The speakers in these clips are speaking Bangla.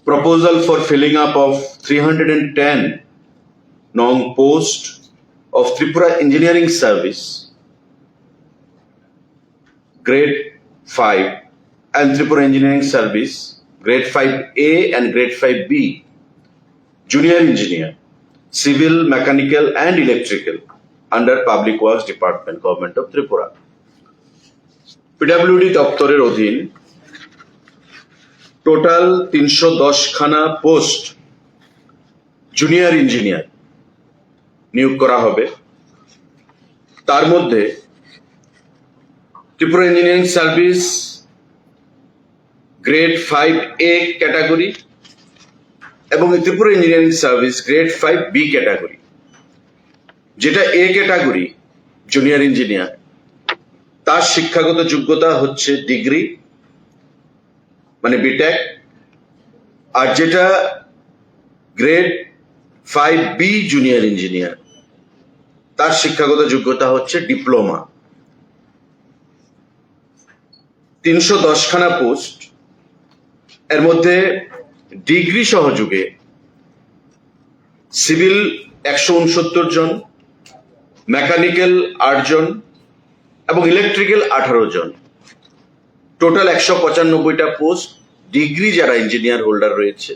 proposal for filling up of 310 non post of Tripura Engineering Service, Grade 5 and Tripura Engineering Service, Grade 5A and Grade 5B, Junior Engineer, Civil, Mechanical and Electrical under Public Works Department, Government of Tripura. PWD দপ্তরের অধীন টোটাল 310 খানা পোস্ট জুনিয়র ইঞ্জিনিয়ার নিয়োগ করা হবে। তার মধ্যে Tripura engineering service grade 5A category এবং Tripura engineering service grade 5B category. যেটা এ ক্যাটাগরি জুনিয়র ইঞ্জিনিয়ার, তার শিক্ষাগত যোগ্যতা হচ্ছে ডিগ্রি মানে বিটেক, আর যেটা গ্রেড 5B জুনিয়র ইঞ্জিনিয়ার তার শিক্ষাগত যোগ্যতা হচ্ছে ডিপ্লোমা। 310 খানা পোস্ট, এর মধ্যে ডিগ্রি সহযোগে সিভিল 169 জন, মেকানিক্যাল 8 জন এবং ইলেকট্রিক্যাল 18 জন। টোটাল 195টা পোস্ট। ডিগ্রি যারা ইঞ্জিনিয়ার হোল্ডার রয়েছে,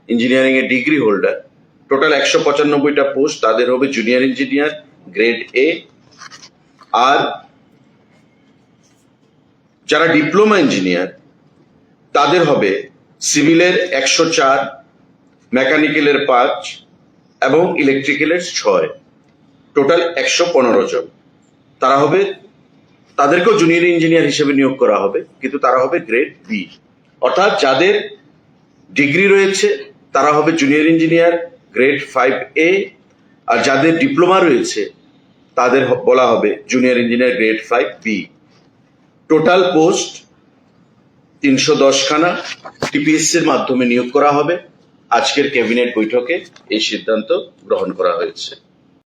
ইঞ্জিনিয়ারিং এর ডিগ্রি হোল্ডার, টোটাল 195টা পোস্ট তাদের হবে জুনিয়র ইঞ্জিনিয়ার গ্রেড A। আর যারা ডিপ্লোমা ইঞ্জিনিয়ার তাদের হবে সিভিলের 104, মেকানিক্যালের 5 এবং ইলেকট্রিক্যালের 6। টোটাল 115 জন। তারা হবে, তাদেরকেও জুনিয়র ইঞ্জিনিয়ার হিসেবে নিয়োগ করা হবে, কিন্তু তারা হবে গ্রেড B। অর্থাৎ যাদের ডিগ্রি রয়েছে তারা হবে জুনিয়র ইঞ্জিনিয়ার গ্রেড 5A, আর যাদের ডিপ্লোমা রয়েছে তাদের বলা হবে junior engineer grade 5B। Total post 310 খানা TPSC এর মাধ্যমে নিয়োগ করা হবে। আজকের ক্যাবিনেট বৈঠকে এই সিদ্ধান্ত গ্রহণ করা হয়েছে।